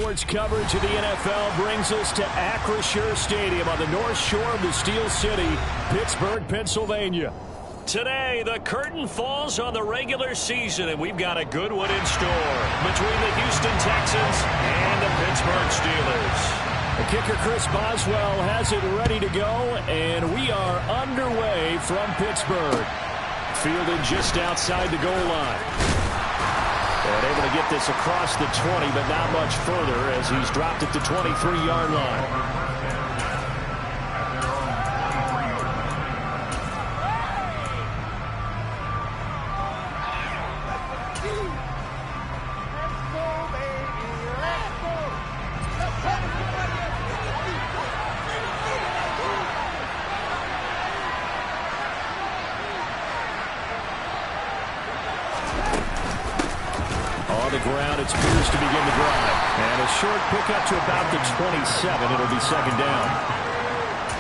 Sports coverage of the NFL brings us to Acrisure Stadium on the North Shore of the Steel City, Pittsburgh, Pennsylvania. Today, the curtain falls on the regular season, and we've got a good one in store between the Houston Texans and the Pittsburgh Steelers. The kicker, Chris Boswell, has it ready to go, and we are underway from Pittsburgh. Fielded just outside the goal line. And able to get this across the 20, but not much further as he's dropped it to 23-yard line. Ground, it's Pierce to begin the drive. And a short pickup to about the 27. It'll be second down.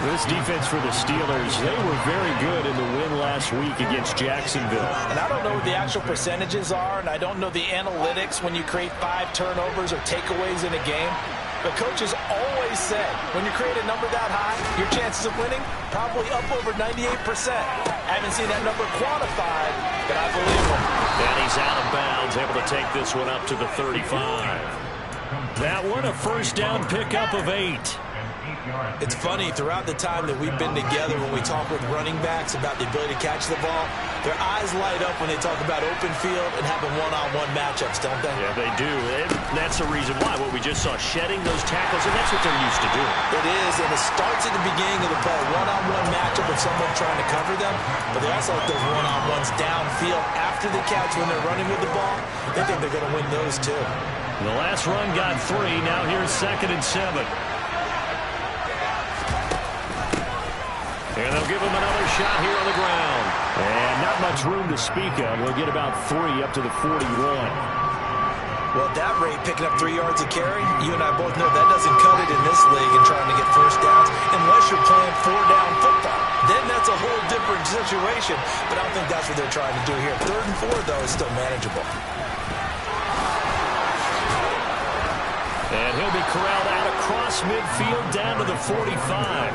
This defense for the Steelers, they were very good in the win last week against Jacksonville. And I don't know what the actual percentages are, and I don't know the analytics when you create 5 turnovers or takeaways in a game. But coaches always say, when you create a number that high, your chances of winning probably up over 98%. I haven't seen that number quantified, but I believe him. And he's out of bounds, able to take this one up to the 35. That one, a first down pickup of 8. It's funny, throughout the time that we've been together, when we talk with running backs about the ability to catch the ball, their eyes light up when they talk about open field and having one-on-one matchups, don't they? Yeah, they do. And that's the reason why. What we just saw, shedding those tackles, and that's what they're used to doing. It is, and it starts at the beginning of the play. One-on-one matchup with someone trying to cover them, but they also like those one-on-ones downfield after the catch when they're running with the ball. They think they're going to win those, too. The last run got 3. Now here's 2nd and 7. And they'll give him another shot here on the ground. And not much room to speak of. We'll get about 3 up to the 41. Well, at that rate, picking up 3 yards a carry, you and I both know that doesn't cut it in this league and trying to get first downs unless you're playing 4-down football. Then that's a whole different situation. But I don't think that's what they're trying to do here. 3rd and 4, though, is still manageable. And he'll be corralled out across midfield down to the 45.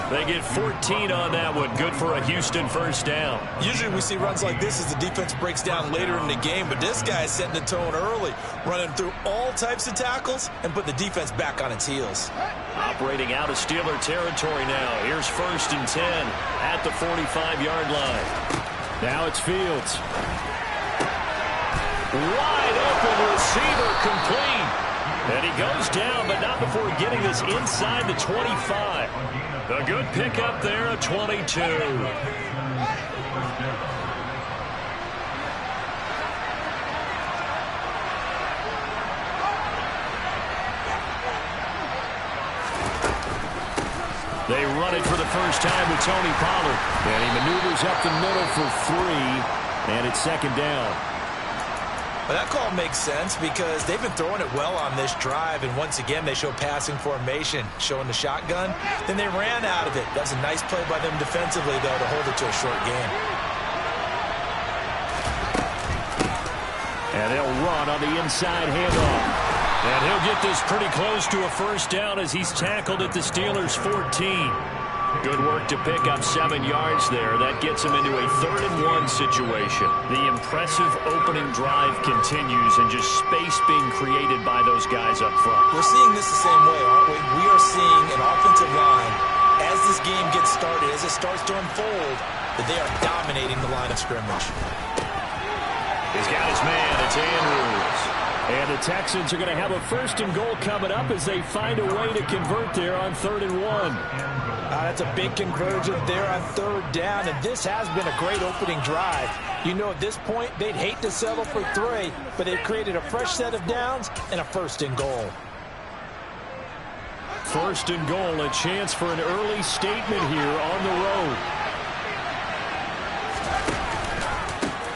They get 14 on that one. Good for a Houston first down. Usually we see runs like this as the defense breaks down later in the game, but this guy is setting the tone early, running through all types of tackles and put the defense back on its heels. Operating out of Steeler territory now. Here's 1st and 10 at the 45-yard line. Now it's Fields. Wide open receiver, complete. And he goes down, but not before getting this inside the 25. A good pickup there, a 22. They run it for the first time with Tony Pollard. And he maneuvers up the middle for 3. And it's 2nd down. Well, that call makes sense because they've been throwing it well on this drive, and once again they show passing formation, showing the shotgun. Then they ran out of it. That's a nice play by them defensively, though, to hold it to a short game. And they'll run on the inside handoff. And he'll get this pretty close to a first down as he's tackled at the Steelers' 14. Good work to pick up 7 yards there. That gets him into a 3rd and 1 situation. The impressive opening drive continues and just space being created by those guys up front. We're seeing this the same way, aren't we? We are seeing an offensive line, as this game gets started, as it starts to unfold, that they are dominating the line of scrimmage. He's got his man. It's Andrews. And the Texans are going to have a 1st and goal coming up as they find a way to convert there on 3rd and 1. That's a big conversion there on 3rd down, and this has been a great opening drive. You know, at this point, they'd hate to settle for 3, but they've created a fresh set of downs and a 1st and goal. 1st and goal, a chance for an early statement here on the road.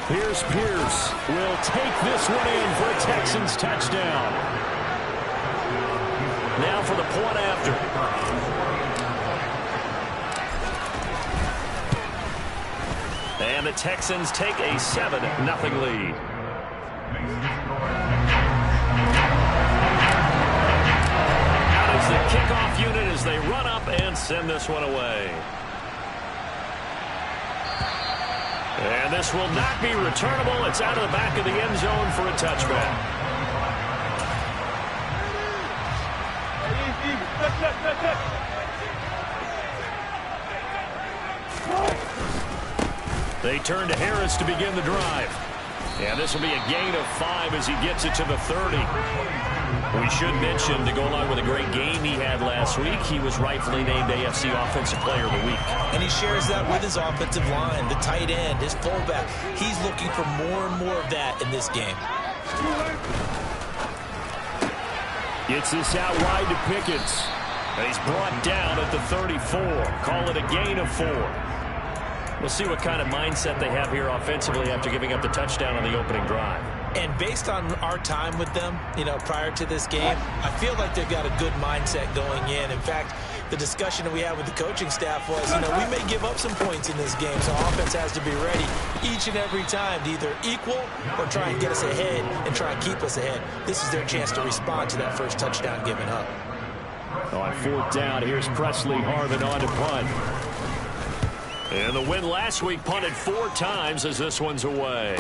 Here's Pierce. Will take this one in for a Texans touchdown. Now for the point after. And the Texans take a 7-0 lead. kickoff unit as they run up and send this one away. And this will not be returnable. It's out of the back of the end zone for a touchback. They turn to Harris to begin the drive. And this will be a gain of 5 as he gets it to the 30. We should mention, to go along with a great game he had last week, he was rightfully named AFC Offensive Player of the Week. And he shares that with his offensive line, the tight end, his fullback. He's looking for more and more of that in this game. Gets this out wide to Pickens. And he's brought down at the 34. Call it a gain of 4. We'll see what kind of mindset they have here offensively after giving up the touchdown on the opening drive. And based on our time with them, prior to this game, I feel like they've got a good mindset going in. In fact, the discussion that we had with the coaching staff was, we may give up some points in this game, so offense has to be ready each and every time to either equal or try and get us ahead and try and keep us ahead. This is their chance to respond to that first touchdown given up. On 4th down, here's Presley Harvin on to punt. And the win last week punted 4 times as this one's away.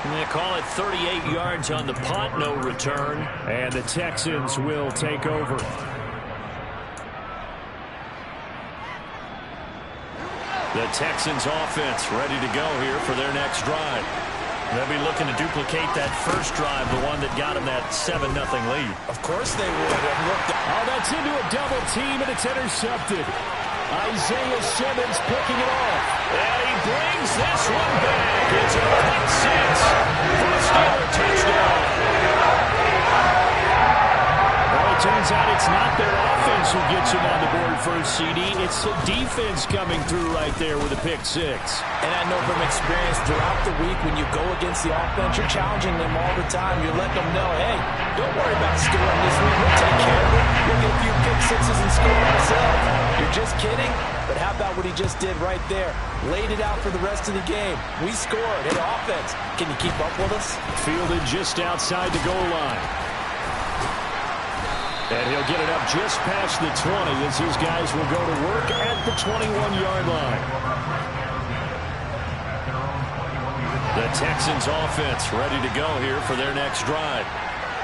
And they call it 38 yards on the punt, no return. And the Texans will take over. The Texans offense ready to go here for their next drive. They'll be looking to duplicate that first drive, the one that got them that 7-0 lead. Of course they would. Oh, that's into a double team, and it's intercepted. Isaiah Simmons picking it off. And he brings this one back. It's a pick 6 for a Steeler touchdown. Well, it turns out it's not their offense who gets him on the board first, CD. It's the defense coming through right there with a pick 6. And I know from experience throughout the week when you go against the offense, you're challenging them all the time. You're letting them know, hey, don't worry about scoring this week. We'll take care of it. We'll get a few pick 6s and score ourselves. You're just kidding? But how about what he just did right there? Laid it out for the rest of the game. We scored. Hey, offense, can you keep up with us? Fielded just outside the goal line. And he'll get it up just past the 20 as his guys will go to work at the 21-yard line. The Texans offense ready to go here for their next drive.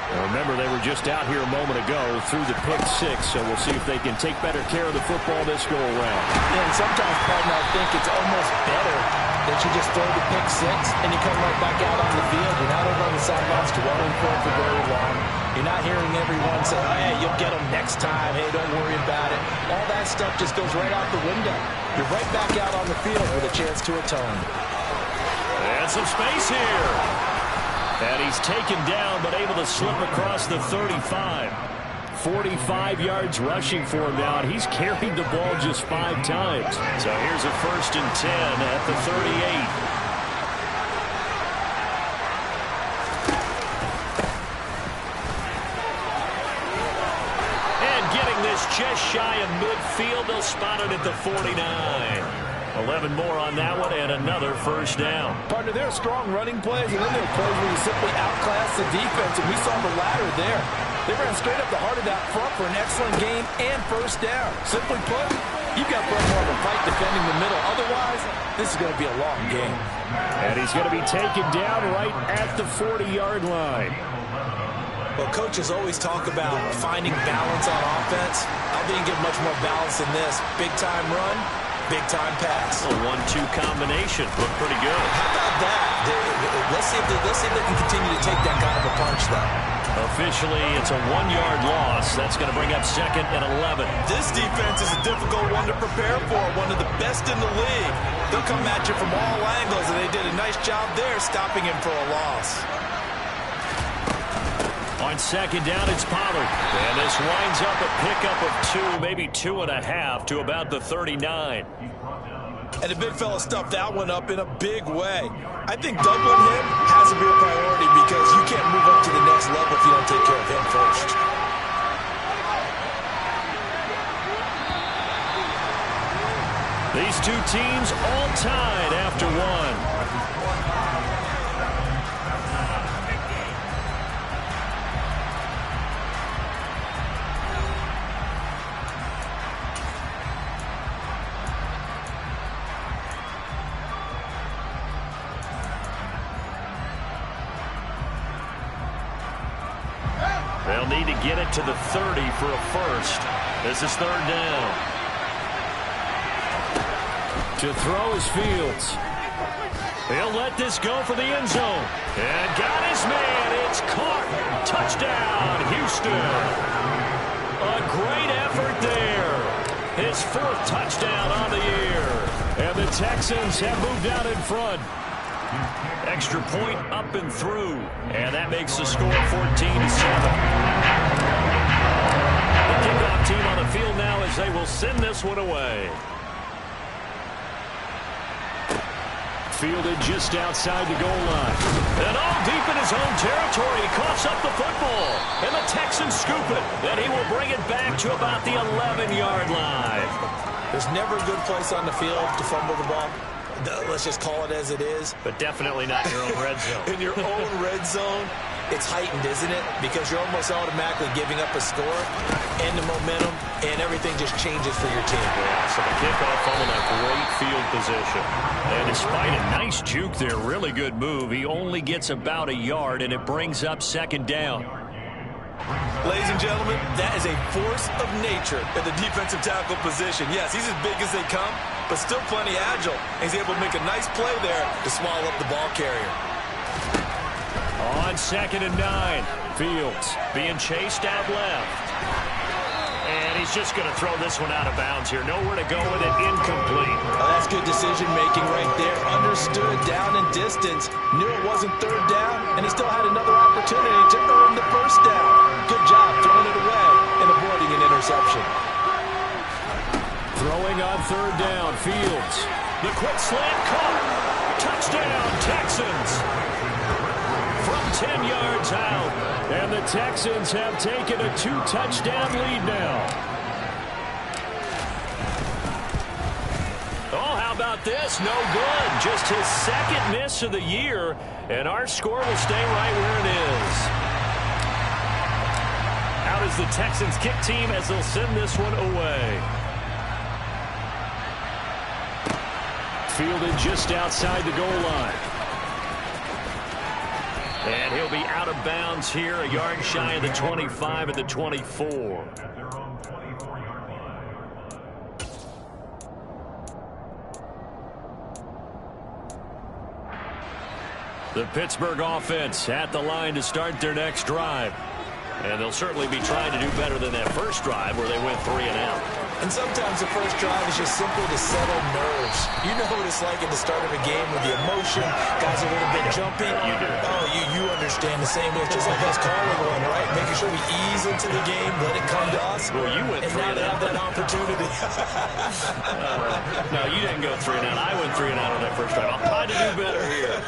Now remember, they were just out here a moment ago through the pick 6, so we'll see if they can take better care of the football this go around. Yeah, and sometimes, partner, I think it's almost better that you just throw the pick 6 and you come right back out on the field. You're not over on the sidelines dwelling for it for very long. You're not hearing everyone say, oh, hey, you'll get them next time. Hey, don't worry about it. All that stuff just goes right out the window. You're right back out on the field with a chance to atone. And some space here. And he's taken down, but able to slip across the 35. 45 yards rushing for him now, and he's carried the ball just 5 times. So here's a 1st and 10 at the 38. Just shy of midfield. They'll spot it at the 49. 11 more on that one, and another 1st down. Partner, there are strong running plays, and then there are plays where you simply outclass the defense, and we saw the latter there. They ran straight up the heart of that front for an excellent gain and 1st down. Simply put, you've got to put more of a fight defending the middle. Otherwise, this is going to be a long game. And he's going to be taken down right at the 40-yard line. Well, coaches always talk about finding balance on offense. I didn't get much more balance than this. Big-time run, big-time pass. A 1-2 combination. Looked pretty good. How about that? Let's see if they can continue to take that kind of a punch, though. Officially, it's a 1-yard loss. That's going to bring up 2nd and 11. This defense is a difficult one to prepare for, one of the best in the league. They'll come at you from all angles, and they did a nice job there stopping him for a loss. On 2nd down, it's Pollard. And this winds up a pickup of 2, maybe 2.5 to about the 39. And the big fella stuffed that one up in a big way. I think doubling him has to be a priority because you can't move up to the next level if you don't take care of him first. These two teams all tied after 1. They'll need to get it to the 30 for a first. This is third down. To throw is Fields. He'll let this go for the end zone. And got his man. It's caught. Touchdown, Houston. A great effort there. His fourth touchdown on the year. And the Texans have moved out in front. Extra point up and through. And that makes the score 14-7. The kickoff team on the field now as they will send this one away. Fielded just outside the goal line. And all deep in his own territory. He coughs up the football. And the Texans scoop it. Then he will bring it back to about the 11-yard line. There's never a good place on the field to fumble the ball. Let's just call it as it is. But definitely not in your own red zone. In your own red zone, it's heightened, isn't it? Because you're almost automatically giving up a score and the momentum, and everything just changes for your team. Yeah, so the kickoff fumble, that great field position. And despite a nice juke there, really good move, he only gets about a yard, and it brings up second down. Ladies and gentlemen, that is a force of nature at the defensive tackle position. Yes, he's as big as they come, but still plenty agile. He's able to make a nice play there to swallow up the ball carrier. On 2nd and 9, Fields being chased out left. And he's just going to throw this one out of bounds here. Nowhere to go with it. Incomplete. Oh, that's good decision-making right there. Understood down and distance. Knew it wasn't third down, and he still had another opportunity to earn the first down. Good job throwing it away and avoiding an interception. Throwing on third down, Fields. The quick slant caught. Touchdown, Texans. From 10 yards out. And the Texans have taken a 2-touchdown lead now. Oh, how about this? No good. Just his second miss of the year. And our score will stay right where it is. Out is the Texans kick team as they'll send this one away. Fielded just outside the goal line. And he'll be out of bounds here, a yard shy of the 25 at the 24. The Pittsburgh offense at the line to start their next drive. And they'll certainly be trying to do better than that first drive where they went 3 and out. And sometimes the first drive is just simply to settle nerves. You know what it's like at the start of a game with the emotion. Guys are a little bit jumpy. You do. Oh, you understand the same way. It's just like us calling one, right? Making sure we ease into the game, let it come to us. Well, you went 3 and out. And now they have that opportunity. No, you didn't go 3 and out. I went 3 and out on that first drive. I'll try to do better here.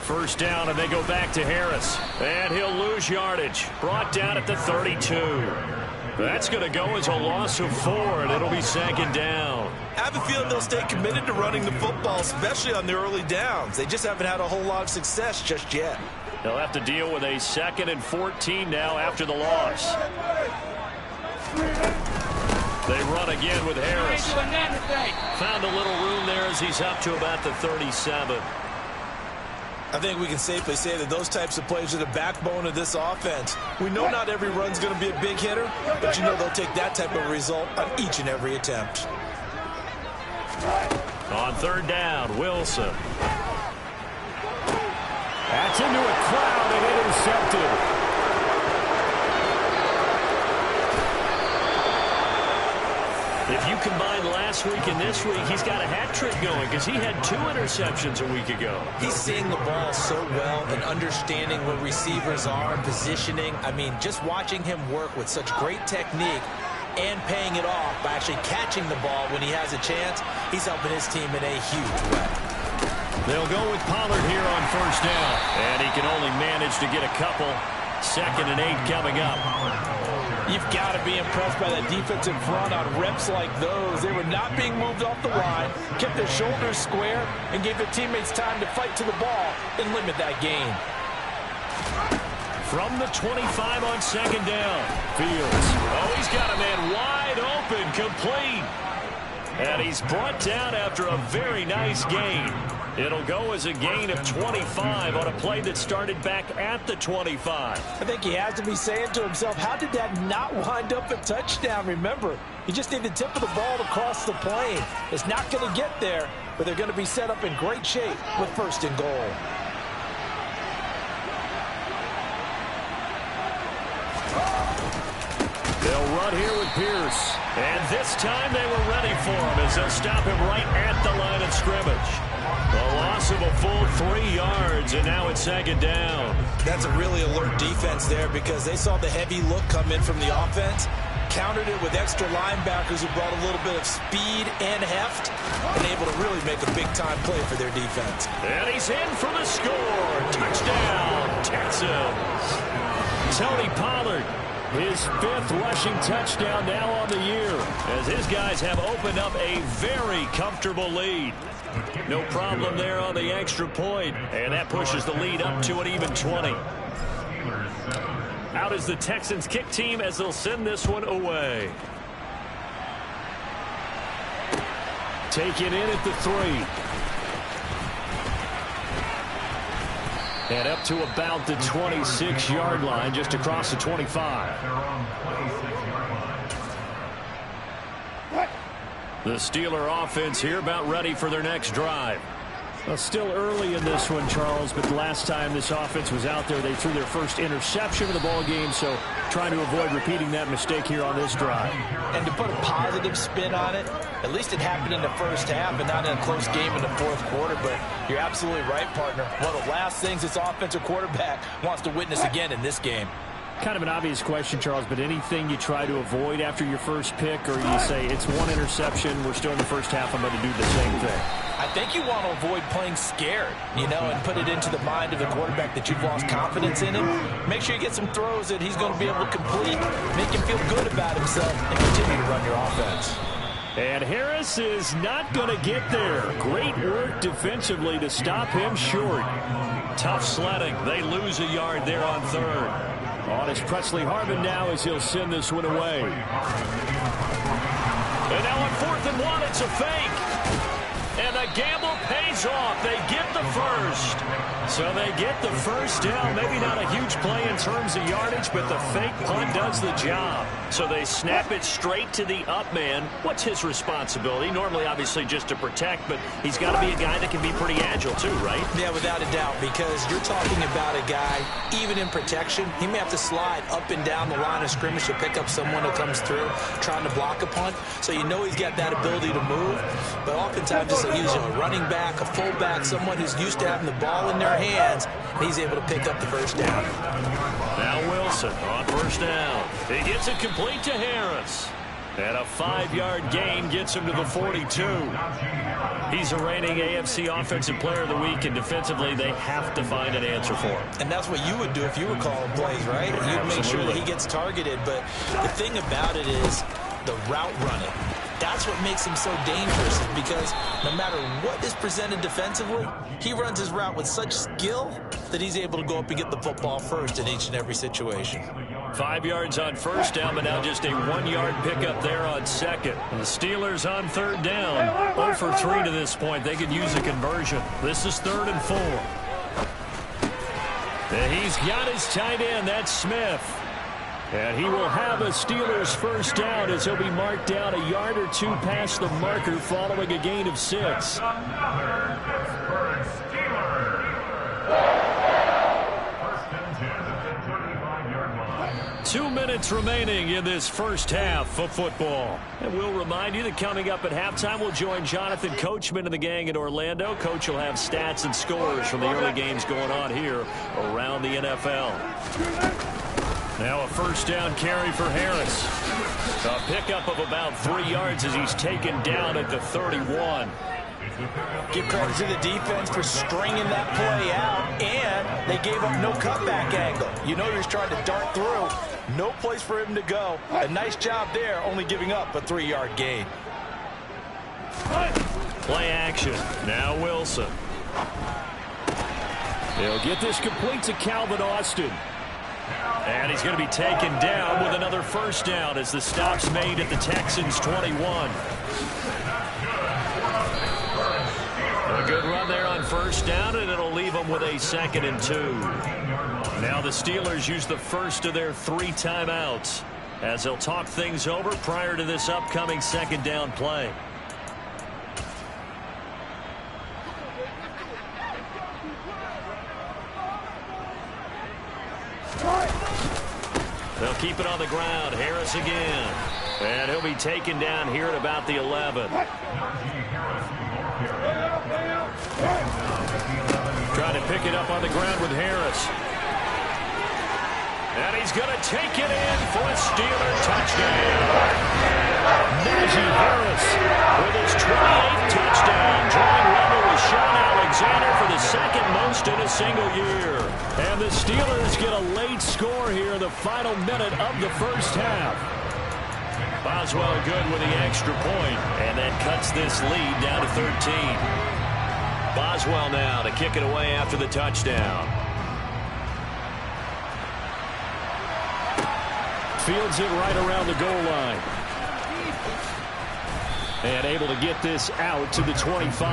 First down, and they go back to Harris. And he'll lose yardage. Brought down at the 32. That's going to go as a loss of 4, and it'll be second down. I have a feeling they'll stay committed to running the football, especially on the early downs. They just haven't had a whole lot of success just yet. They'll have to deal with a 2nd and 14 now after the loss. They run again with Harris. Found a little room there as he's up to about the 37. I think we can safely say that those types of plays are the backbone of this offense. We know not every run's going to be a big hitter, but you know they'll take that type of result on each and every attempt. On third down, Wilson. That's into a crowd and intercepted. If you combine last week and this week, he's got a hat trick going because he had 2 interceptions a week ago. He's seeing the ball so well and understanding where receivers are and positioning. I mean, just watching him work with such great technique and paying it off by actually catching the ball when he has a chance, he's helping his team in a huge way. They'll go with Pollard here on first down. And he can only manage to get a couple. 2nd and 8 coming up. You've got to be impressed by that defensive front on reps like those. They were not being moved off the line, kept their shoulders square, and gave their teammates time to fight to the ball and limit that gain. From the 25 on 2nd down, Fields. Oh, he's got a man wide open, complete. And he's brought down after a very nice gain. It'll go as a gain of 25 on a play that started back at the 25. I think he has to be saying to himself, how did that not wind up a touchdown? Remember, you just need the tip of the ball to cross the plane. It's not going to get there, but they're going to be set up in great shape with 1st and goal. They'll run here with Pierce. And this time they were ready for him as they'll stop him right at the line of scrimmage. A loss of a full 3 yards, and now it's 2nd down. That's a really alert defense there because they saw the heavy look come in from the offense, countered it with extra linebackers who brought a little bit of speed and heft, and able to really make a big-time play for their defense. And he's in for the score. Touchdown, Texans. Tony Pollard, his 5th rushing touchdown now on the year, as his guys have opened up a very comfortable lead. No problem there on the extra point, and that pushes the lead up to an even 20. Out is the Texans kick team as they'll send this one away. Taken in at the 3. And up to about the 26-yard line, just across the 25. The Steeler offense here about ready for their next drive. Well, still early in this one, Charles, but the last time this offense was out there, they threw their first interception of the ball game, so trying to avoid repeating that mistake here on this drive. And to put a positive spin on it, at least it happened in the first half and not in a close game in the 4th quarter, but you're absolutely right, partner. One of the last things this offensive quarterback wants to witness again in this game. Kind of an obvious question, Charles, but anything you try to avoid after your first pick, or you say it's 1 interception, we're still in the first half, I'm going to do the same thing? I think you want to avoid playing scared, and put it into the mind of the quarterback that you've lost confidence in him. Make sure you get some throws that he's going to be able to complete, make him feel good about himself, and continue to run your offense. And Harris is not going to get there. Great work defensively to stop him short. Tough sledding. They lose a yard there on 3rd. On is Presley Harvin now as he'll send this one away. And now on 4th and 1, it's a fake. And the gamble pays off. They get the first. So they get the first down. Maybe not a huge play in terms of yardage, but the fake punt does the job. So they snap it straight to the up man. What's his responsibility? Normally, obviously, just to protect, but he's got to be a guy that can be pretty agile too, right? Yeah, without a doubt, because you're talking about a guy, even in protection, he may have to slide up and down the line of scrimmage to pick up someone who comes through trying to block a punt. So you know he's got that ability to move, but oftentimes he's a running back, a fullback, someone who's used to having the ball in their hands, and he's able to pick up the first down. Now Wilson on 1st down. He gets it complete to Harris. And a 5-yard gain gets him to the 42. He's a reigning AFC Offensive Player of the Week, and defensively they have to find an answer for him. And that's what you would do if you were calling plays, right? You'd make sure that he gets targeted. But the thing about it is the route running. That's what makes him so dangerous, is because no matter what is presented defensively, he runs his route with such skill that he's able to go up and get the football first in each and every situation. 5 yards on 1st down, but now just a 1-yard pickup there on 2nd. The Steelers on 3rd down. 0 for 3 to this point. They could use a conversion. This is 3rd and 4. And he's got his tight end. That's Smith. And he will have a Steelers first down as he'll be marked down a yard or 2 past the marker following a gain of 6. 2 minutes remaining in this first half of football. And we'll remind you that coming up at halftime, we'll join Jonathan Coachman and the gang in Orlando. Coach will have stats and scores from the early games going on here around the NFL. Now a first down carry for Harris. A pickup of about 3 yards as he's taken down at the 31. Give credit to the defense for stringing that play out, and they gave up no cutback angle. You know he was trying to dart through. No place for him to go. A nice job there, only giving up a 3-yard gain. Play action. Now Wilson. He'll get this complete to Calvin Austin. And he's going to be taken down with another first down as the stop's made at the Texans' 21. A good run there on first down, and it'll leave them with a 2nd and 2. Now the Steelers use the first of their 3 timeouts as they'll talk things over prior to this upcoming 2nd down play. They'll keep it on the ground. Harris again. And he'll be taken down here at about the 11. Trying to pick it up on the ground with Harris. And he's going to take it in for a Steeler touchdown. Najee Harris with his 28th touchdown. Drawing level with Sean Alexander for the 2nd most in a single year. And the Steelers get a late score here in the final minute of the first half. Boswell good with the extra point, and that cuts this lead down to 13. Boswell now to kick it away after the touchdown. Fields it right around the goal line. And able to get this out to the 25.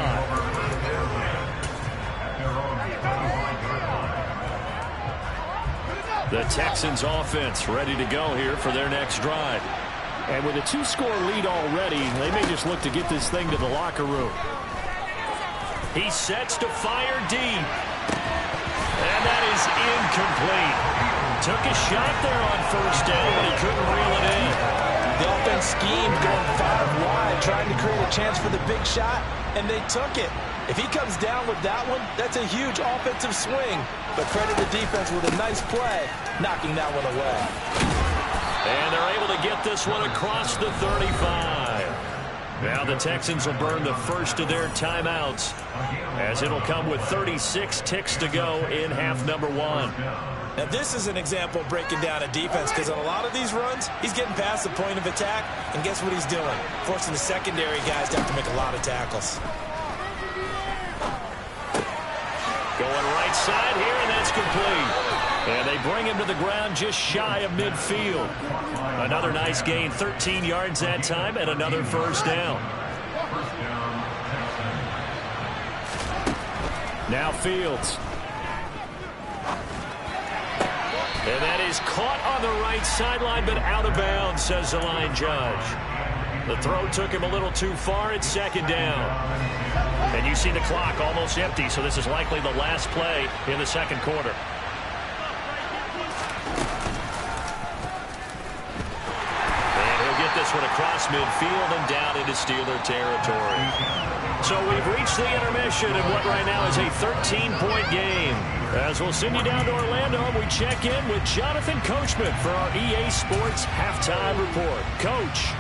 The Texans offense ready to go here for their next drive. And with a 2-score lead already, they may just look to get this thing to the locker room. He sets to fire deep. And that is incomplete. Took a shot there on first down, but he couldn't reel it in. The offense schemed going 5 wide, trying to create a chance for the big shot, and they took it. If he comes down with that one, that's a huge offensive swing. But credit the defense with a nice play, knocking that one away. And they're able to get this one across the 35. Now the Texans will burn the first of their timeouts, as it'll come with 36 ticks to go in half number 1. Now this is an example of breaking down a defense, because on a lot of these runs, he's getting past the point of attack, and guess what he's doing? Forcing the secondary guys to have to make a lot of tackles. Going right side here, and that's complete. And they bring him to the ground just shy of midfield. Another nice gain, 13 yards that time, and another first down. Now Fields. And that is caught on the right sideline, but out of bounds, says the line judge. The throw took him a little too far. It's 2nd down. And you see the clock almost empty, so this is likely the last play in the 2nd quarter. This one across midfield and down into Steeler territory. So we've reached the intermission in what right now is a 13-point game. As we'll send you down to Orlando, we check in with Jonathan Coachman for our EA Sports Halftime Report. Coach.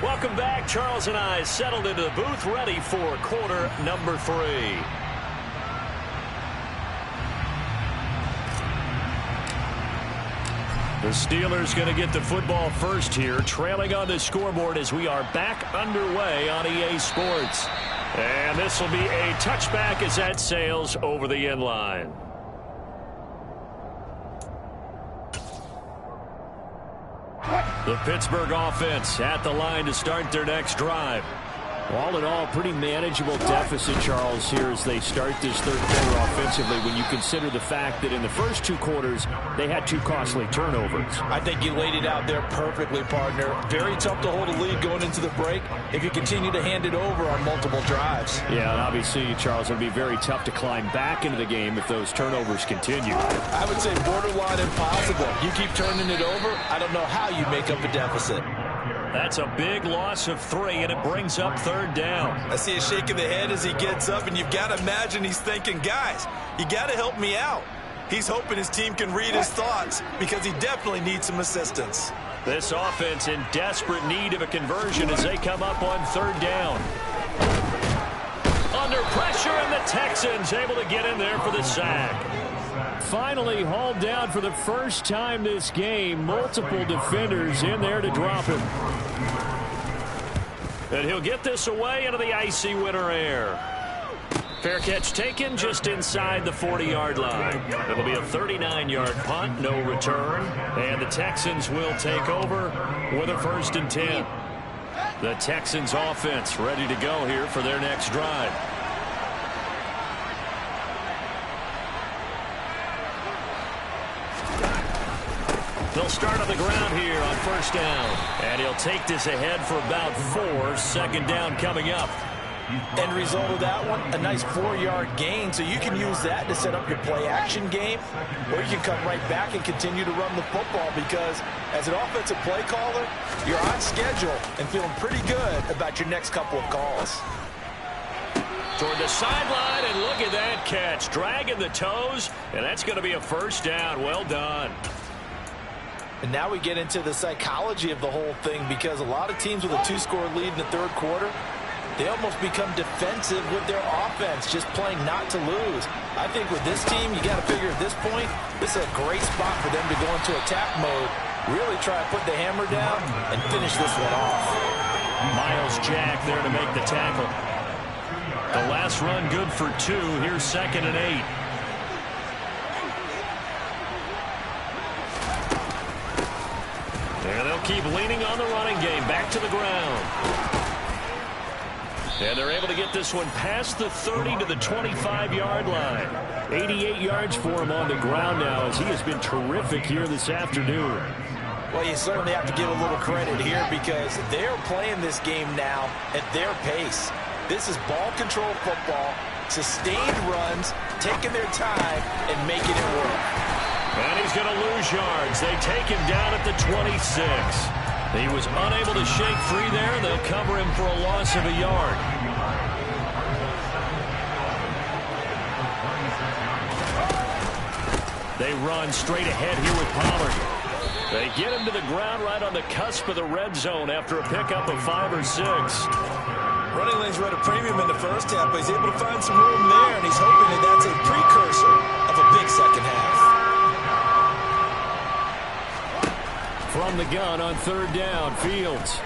Welcome back. Charles and I settled into the booth ready for quarter number 3. The Steelers going to get the football first here, trailing on the scoreboard as we are back underway on EA Sports. And this will be a touchback as that sails over the end line. The Pittsburgh offense at the line to start their next drive. All in all, pretty manageable deficit, Charles, here as they start this third quarter offensively when you consider the fact that in the first 2 quarters, they had 2 costly turnovers. I think you laid it out there perfectly, partner. Very tough to hold a lead going into the break if you continue to hand it over on multiple drives. Yeah, and obviously, Charles, it would be very tough to climb back into the game if those turnovers continue. I would say borderline impossible. You keep turning it over, I don't know how you make up a deficit. That's a big loss of 3, and it brings up 3rd down. I see a shake of the head as he gets up, and you've got to imagine he's thinking, guys, you got to help me out. He's hoping his team can read his thoughts because he definitely needs some assistance. This offense in desperate need of a conversion as they come up on 3rd down. Under pressure, and the Texans able to get in there for the sack. Finally hauled down for the first time this game. Multiple defenders in there to drop him. And he'll get this away into the icy winter air. Fair catch taken just inside the 40-yard line. It'll be a 39-yard punt, no return. And the Texans will take over with a 1st and 10. The Texans offense ready to go here for their next drive. They'll start on the ground here on first down. And he'll take this ahead for about 4. Second down coming up. End result of that one, a nice 4-yard gain. So you can use that to set up your play-action game, or you can come right back and continue to run the football, because as an offensive play caller, you're on schedule and feeling pretty good about your next couple of calls. Toward the sideline, and look at that catch. Dragging the toes, and that's going to be a first down. Well done. And now we get into the psychology of the whole thing, because a lot of teams with a 2-score lead in the third quarter, they almost become defensive with their offense, just playing not to lose. I think with this team, you got to figure at this point, this is a great spot for them to go into attack mode, really try to put the hammer down and finish this one off. Miles Jack there to make the tackle. The last run good for 2. Here's 2nd and 8. And they'll keep leaning on the running game. Back to the ground. And they're able to get this one past the 30 to the 25-yard line. 88 yards for him on the ground now, as he has been terrific here this afternoon. Well, you certainly have to give a little credit here, because they're playing this game now at their pace. This is ball control football, sustained runs, taking their time and making it work. And he's going to lose yards. They take him down at the 26. He was unable to shake free there. They'll cover him for a loss of a yard. They run straight ahead here with Pollard. They get him to the ground right on the cusp of the red zone after a pickup of 5 or 6. Running lanes were at a premium in the first half, but he's able to find some room there, and he's hoping that that's a precursor of a big second half. From the gun on third down, Fields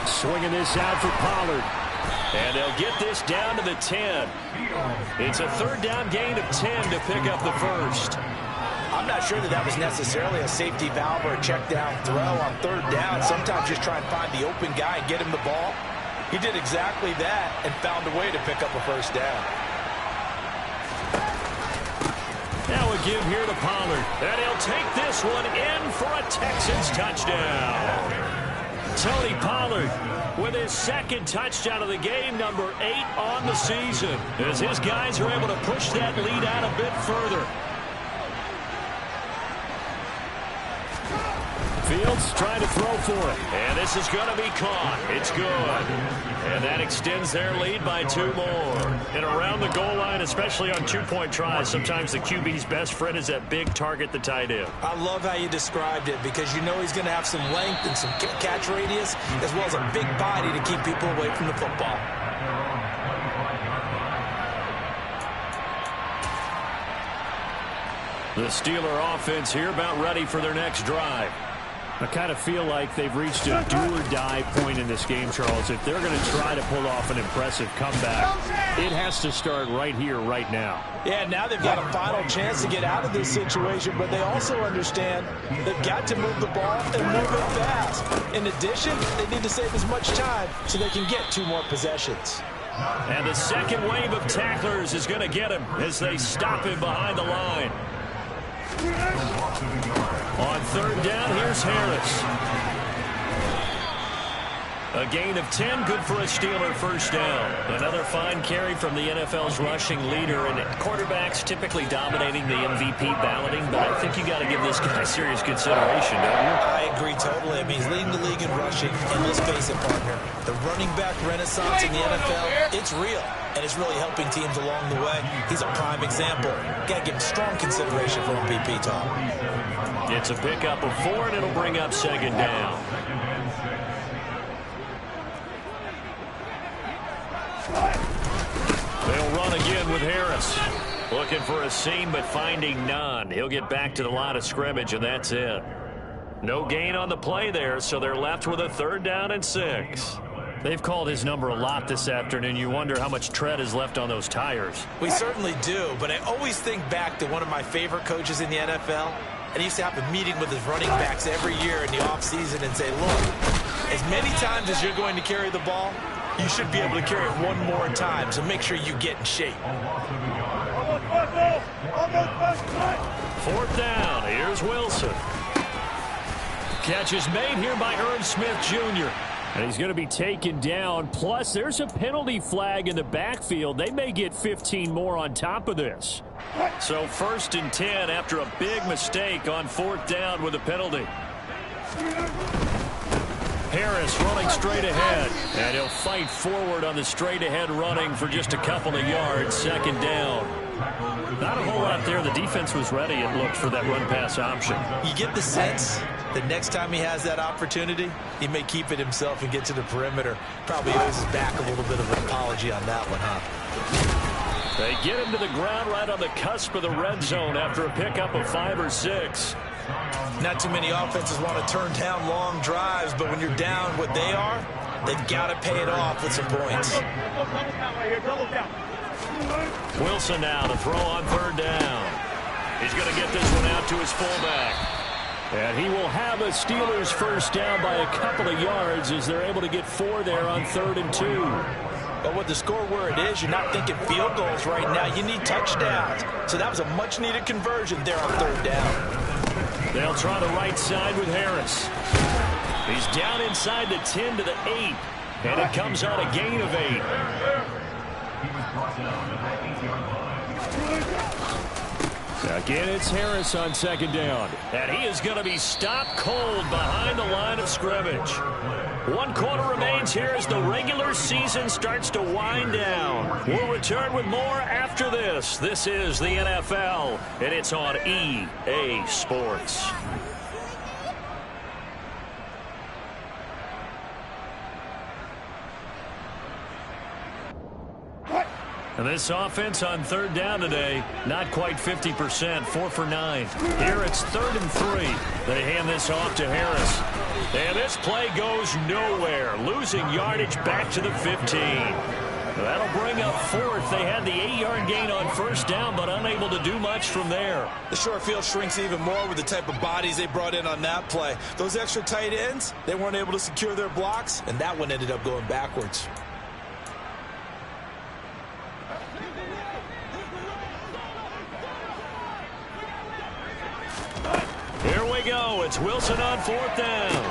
swinging this out for Pollard. And they'll get this down to the 10. It's a third down gain of 10 to pick up the first. I'm not sure that that was necessarily a safety valve or a check down throw on third down. Sometimes just try and find the open guy and get him the ball. He did exactly that and found a way to pick up a first down. Now a give here to Pollard. And he'll take this one in for a Texans touchdown. Tony Pollard with his 2nd touchdown of the game, number 8 on the season, as his guys are able to push that lead out a bit further. Fields trying to throw for it. And this is going to be caught. It's good. And that extends their lead by 2 more. And around the goal line, especially on 2-point tries, sometimes the QB's best friend is that big target, the tight end. I love how you described it, because you know he's going to have some length and some catch radius, as well as a big body to keep people away from the football. The Steeler offense here about ready for their next drive. I kind of feel like they've reached a do-or-die point in this game, Charles. If they're going to try to pull off an impressive comeback, it has to start right here, right now. Yeah, now they've got a final chance to get out of this situation, but they also understand they've got to move the ball and move it fast. In addition, they need to save as much time so they can get 2 more possessions. And the second wave of tacklers is going to get him as they stop him behind the line. On third down, here's Harris. A gain of 10, good for a Steeler first down. Another fine carry from the NFL's rushing leader, and quarterbacks typically dominating the MVP balloting, but I think you got to give this guy serious consideration, don't you? I agree totally. I mean, he's leading the league in rushing, and let's face it, partner, the running back renaissance in the NFL, it's real, and it's really helping teams along the way. He's a prime example. Got to give him strong consideration for MVP, Tom. It's a pickup of 4, and it'll bring up second down. They'll run again with Harris. Looking for a seam, but finding none. He'll get back to the line of scrimmage, and that's it. No gain on the play there, so they're left with a third down and 6. They've called his number a lot this afternoon. You wonder how much tread is left on those tires. We certainly do, but I always think back to one of my favorite coaches in the NFL, and he used to have a meeting with his running backs every year in the offseason and say, look, As many times as you're going to carry the ball, you should be able to carry it one more time, so make sure you get in shape. 4th down. Here's Wilson. Catch is made here by Irv Smith Jr. And he's going to be taken down. Plus, there's a penalty flag in the backfield. They may get 15 more on top of this. So 1st and 10 after a big mistake on 4th down with a penalty. Harris running straight ahead. And he'll fight forward on the straight ahead running for just a couple of yards. 2nd down. Not a whole lot there. The defense was ready, it looked, for that run-pass option. You get the sense that next time he has that opportunity, he may keep it himself and get to the perimeter. Probably owes his back a little bit of an apology on that one, huh? They get him to the ground right on the cusp of the red zone after a pickup of 5 or 6. Not too many offenses want to turn down long drives, but when you're down what they are, they've got to pay it off with some points. Wilson now to throw on 3rd down. He's going to get this one out to his fullback. And he will have a Steelers 1st down by a couple of yards as they're able to get 4 there on 3rd and 2. But with the score where it is, you're not thinking field goals right now. You need touchdowns. So that was a much-needed conversion there on 3rd down. They'll try the right side with Harris. He's down inside the 10 to the 8. And it comes on a gain of 8. Again, it's Harris on 2nd down. And he is going to be stopped cold behind the line of scrimmage. 1 quarter remains here as the regular season starts to wind down. We'll return with more after this. This is the NFL, and it's on EA Sports. And this offense on 3rd down today, not quite 50%, 4 for 9. Here it's 3rd and 3. They hand this off to Harris. And this play goes nowhere, losing yardage back to the 15. That'll bring up 4th. They had the 8-yard gain on 1st down, but unable to do much from there. The short field shrinks even more with the type of bodies they brought in on that play. Those extra tight ends, they weren't able to secure their blocks, and that one ended up going backwards. Here we go. It's Wilson on 4th down.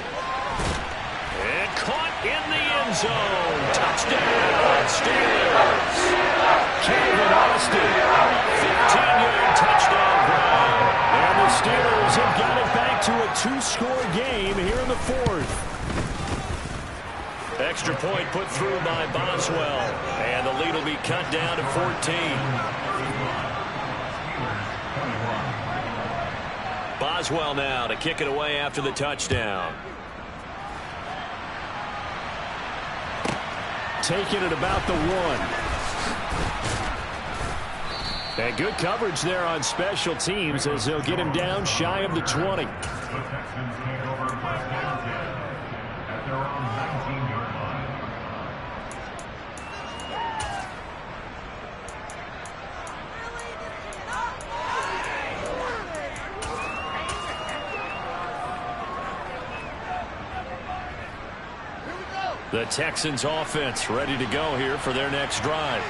And caught in the end zone. Touchdown, Steelers. Calvin Austin, 15-yard touchdown grab. And the Steelers have got it back to a 2-score game here in the 4th. Extra point put through by Boswell. And the lead will be cut down to 14. Boswell now to kick it away after the touchdown. Taking it about the 1. And good coverage there on special teams as they'll get him down shy of the 20. The Texans offense ready to go here for their next drive.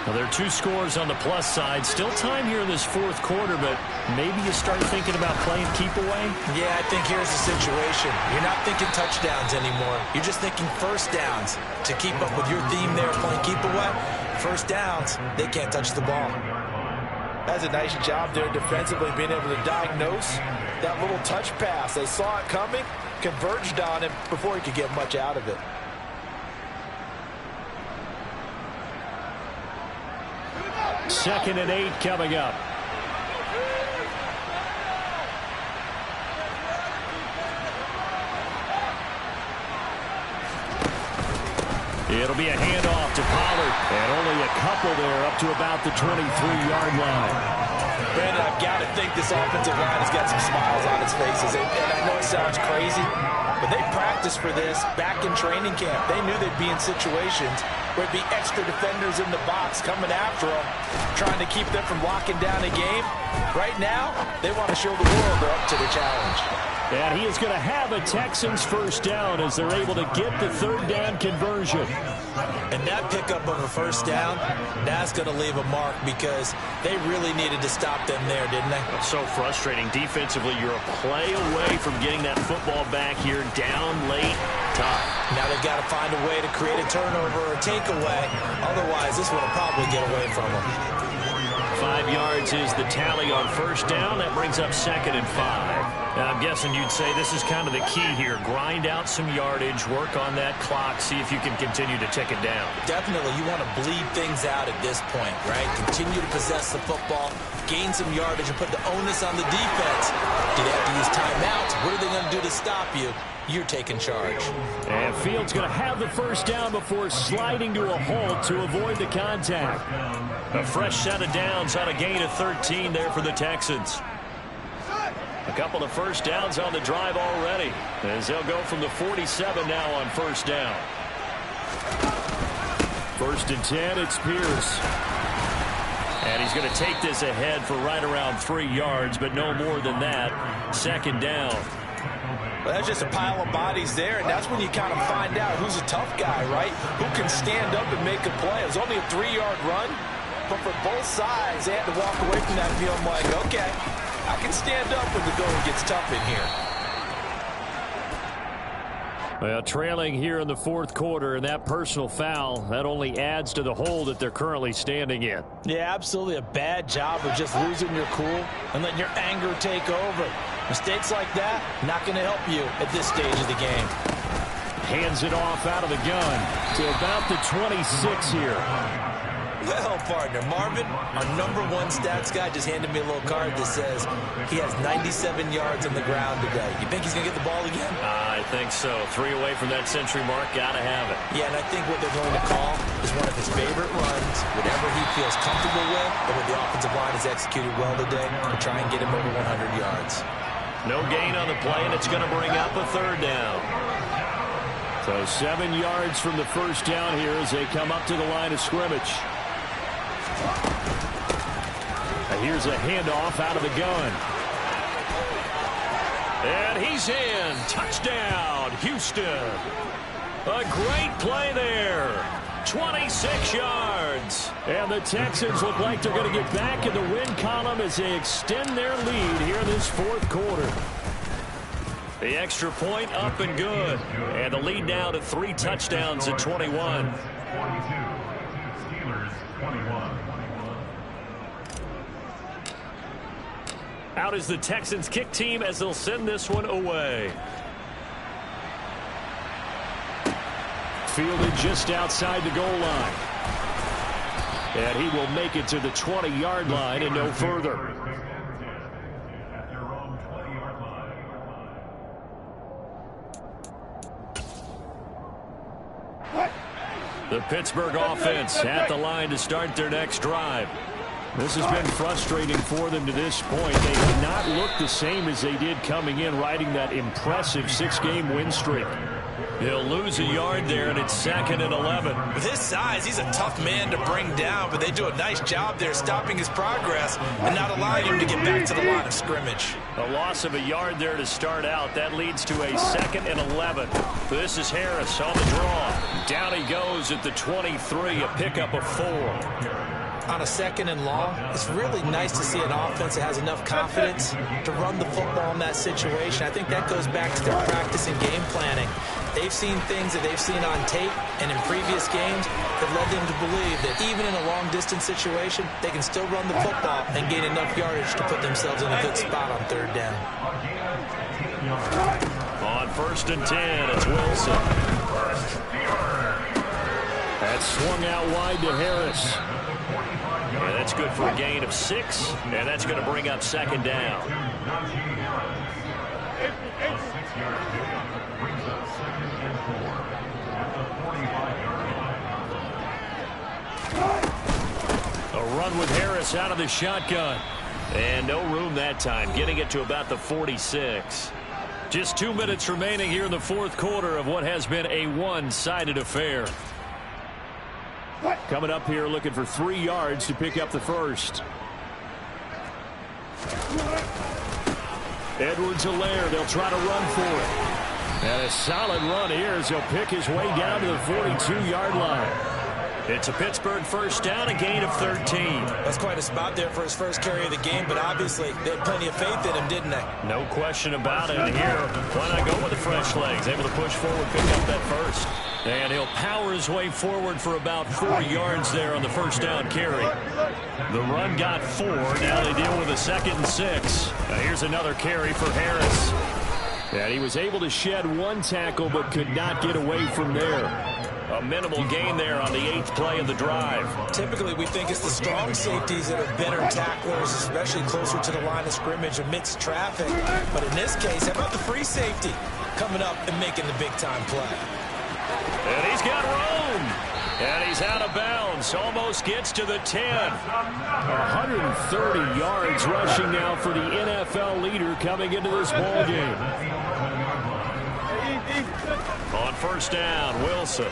Well, there are 2 scores on the plus side. Still time here in this 4th quarter, but maybe you start thinking about playing keep away? Yeah, I think here's the situation. You're not thinking touchdowns anymore. You're just thinking 1st downs. To keep up with your theme there, playing keep away, 1st downs, they can't touch the ball. That's a nice job there defensively, being able to diagnose that little touch pass. They saw it coming, converged on it before he could get much out of it. Second and 8 coming up. It'll be a handoff to Pollard. And only a couple there up to about the 23-yard line. Brandon, I've got to think this offensive line has got some smiles on its faces. And I know it sounds crazy, but they practiced for this back in training camp. They knew they'd be in situations There'd be extra defenders in the box coming after them, trying to keep them from locking down a game. Right now, they want to show the world they're up to the challenge. And he is going to have a Texans first down as they're able to get the third down conversion. And that pickup of a first down, that's going to leave a mark because they really needed to stop them there, didn't they? It's so frustrating. Defensively, you're a play away from getting that football back here down late. Tough. Now they've got to find a way to create a turnover or a takeaway. Otherwise, this one will probably get away from them. 5 yards is the tally on first down. That brings up 2nd and 5. Now, I'm guessing you'd say this is kind of the key here. Grind out some yardage, work on that clock, see if you can continue to tick it down. Definitely. You want to bleed things out at this point, right? Continue to possess the football, gain some yardage, and put the onus on the defense. Do they have to use timeouts? What are they going to do to stop you? You're taking charge. And Fields going to have the first down before sliding to a halt to avoid the contact. A fresh set of downs on a gain of 13 there for the Texans. A couple of first downs on the drive already, as they'll go from the 47 now on first down. 1st and 10, it's Pierce. And he's going to take this ahead for right around 3 yards, but no more than that. 2nd down. Well, that's just a pile of bodies there, and that's when you kind of find out who's a tough guy, right? Who can stand up and make a play. It was only a 3-yard run, but for both sides, they had to walk away from that field like, okay, I can stand up when the going gets tough in here. Well, trailing here in the 4th quarter, and that personal foul, that only adds to the hole that they're currently standing in. Yeah, absolutely a bad job of just losing your cool and letting your anger take over. Mistakes like that, not going to help you at this stage of the game. Hands it off out of the gun to about the 26 here. Well, partner, Marvin, our #1 stats guy, just handed me a little card that says he has 97 yards on the ground today. You think he's going to get the ball again? I think so. 3 away from that century mark. Got to have it. Yeah, and I think what they're going to call is one of his favorite runs, whatever he feels comfortable with, but what the offensive line has executed well today to try and get him over 100 yards. No gain on the play, and it's going to bring up a 3rd down. So 7 yards from the first down here as they come up to the line of scrimmage. Here's a handoff out of the gun. And he's in. Touchdown, Houston. A great play there. 26 yards. And the Texans look like they're going to get back in the win column as they extend their lead here in this 4th quarter. The extra point up and good. And the lead now to 3 touchdowns at 21. Out is the Texans kick team as they'll send this one away. Fielded just outside the goal line. And he will make it to the 20-yard line and no further. The Pittsburgh offense at the line to start their next drive. This has been frustrating for them to this point. They have not looked the same as they did coming in, riding that impressive 6-game win streak. He'll lose a yard there, and it's 2nd and 11. With his size, he's a tough man to bring down, but they do a nice job there stopping his progress and not allowing him to get back to the line of scrimmage. A loss of a yard there to start out. That leads to a 2nd and 11. This is Harris on the draw. Down he goes at the 23, a pickup of 4. On a 2nd and long, it's really nice to see an offense that has enough confidence to run the football in that situation. I think that goes back to their practice and game planning. They've seen things that they've seen on tape and in previous games that led them to believe that even in a long-distance situation, they can still run the football and gain enough yardage to put themselves in a good spot on 3rd down. On 1st and 10, it's Wilson. That's swung out wide to Harris. And that's good for a gain of 6, and that's going to bring up 2nd down. A run with Harris out of the shotgun. And no room that time, getting it to about the 46. Just 2 minutes remaining here in the 4th quarter of what has been a one-sided affair. Coming up here looking for 3 yards to pick up the first. Edwards-Helaire, they'll try to run for it. And a solid run here as he'll pick his way down to the 42-yard line. It's a Pittsburgh first down, a gain of 13. That's quite a spot there for his first carry of the game, but obviously they had plenty of faith in him, didn't they? No question about it. And here, why not go with the fresh legs? Able to push forward, pick up that first. And he'll power his way forward for about 4 yards there on the first down carry. The run got 4. Now they deal with a 2nd and 6. Now here's another carry for Harris. And he was able to shed 1 tackle but could not get away from there. A minimal gain there on the 8th play of the drive. Typically, we think it's the strong safeties that are better tacklers, especially closer to the line of scrimmage amidst traffic. But in this case, how about the free safety coming up and making the big-time play? And he's got room. And he's out of bounds. Almost gets to the 10. 130 yards rushing now for the NFL leader coming into this ball game. On first down, Wilson.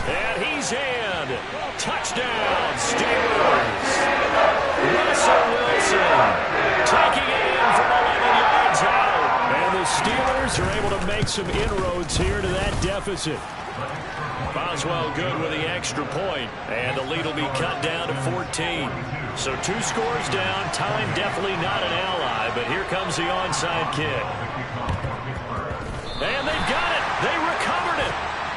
And he's in. Touchdown, Steelers. Russell Wilson taking it in from 11 yards out. And the Steelers are able to make some inroads here to that deficit. Boswell good with the extra point, and the lead will be cut down to 14. So 2 scores down. Time definitely not an ally, but here comes the onside kick. And they've got it. They recovered it.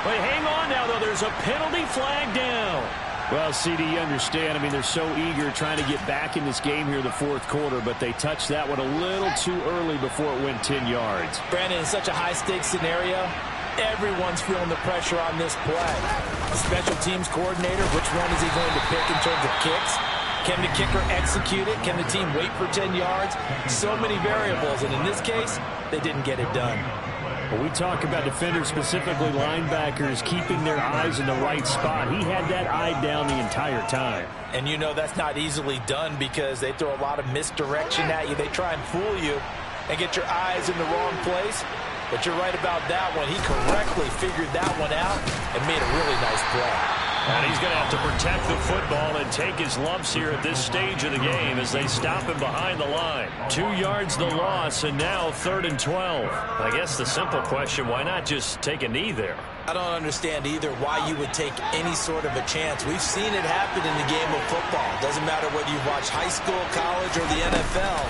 But hang on now, though. There's a penalty flag down. Well, CD, you understand. I mean, they're so eager trying to get back in this game here in the 4th quarter, but they touched that one a little too early before it went 10 yards. Brandon, in such a high-stakes scenario, everyone's feeling the pressure on this play. The special teams coordinator, which one is he going to pick in terms of kicks? Can the kicker execute it? Can the team wait for 10 yards? So many variables, and in this case, they didn't get it done. Well, we talk about defenders, specifically linebackers, keeping their eyes in the right spot. He had that eye down the entire time. And you know that's not easily done because they throw a lot of misdirection at you. They try and fool you and get your eyes in the wrong place. But you're right about that one. He correctly figured that one out and made a really nice play. And he's going to have to protect the football and take his lumps here at this stage of the game as they stop him behind the line. 2 yards the loss, and now 3rd and 12. I guess the simple question, why not just take a knee there? I don't understand either why you would take any sort of a chance. We've seen it happen in the game of football. Doesn't matter whether you watch high school, college, or the NFL.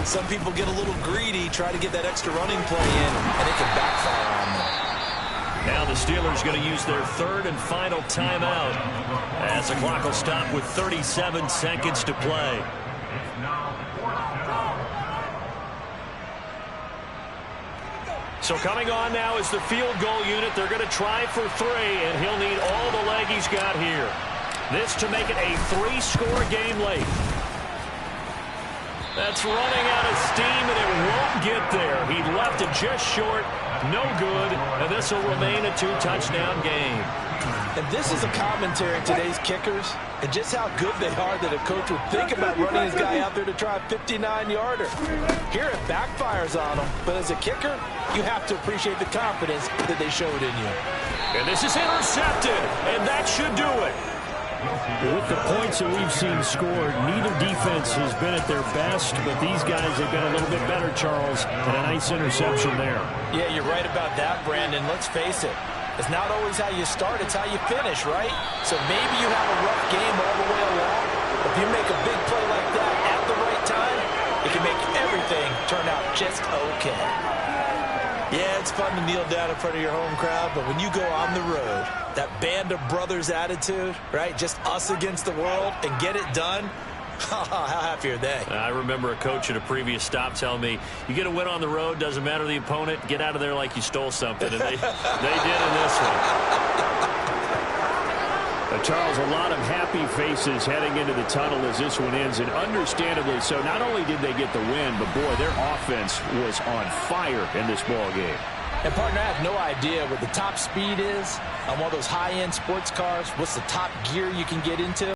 Some people get a little greedy, try to get that extra running play in, and it can backfire on them. Now the Steelers going to use their 3rd and final timeout as the clock will stop with 37 seconds to play. So coming on now is the field goal unit. They're going to try for 3, and he'll need all the leg he's got here. This to make it a 3-score game late. That's running out of steam, and it won't get there. He left it just short. No good, and this will remain a 2-touchdown game. And this is a commentary on today's kickers and just how good they are that a coach would think about running his guy out there to try a 59-yarder. Here it backfires on him, but as a kicker, you have to appreciate the confidence that they showed in you. And this is intercepted, and that should do it. With the points that we've seen scored, neither defense has been at their best, but these guys have been a little bit better, Charles, and a nice interception there. Yeah, you're right about that, Brandon. Let's face it. It's not always how you start, it's how you finish, right? So maybe you have a rough game all the way along. If you make a big play like that at the right time, it can make everything turn out just okay. Yeah, it's fun to kneel down in front of your home crowd, but when you go on the road, that band of brothers attitude, right? Just us against the world and get it done. How happy are they? I remember a coach at a previous stop telling me, you get a win on the road, doesn't matter the opponent, get out of there like you stole something. And they did in this one. Charles, a lot of happy faces heading into the tunnel as this one ends, and understandably so. Not only did they get the win, but boy, their offense was on fire in this ball game. And partner, I have no idea what the top speed is on one of those high-end sports cars. What's the top gear you can get into?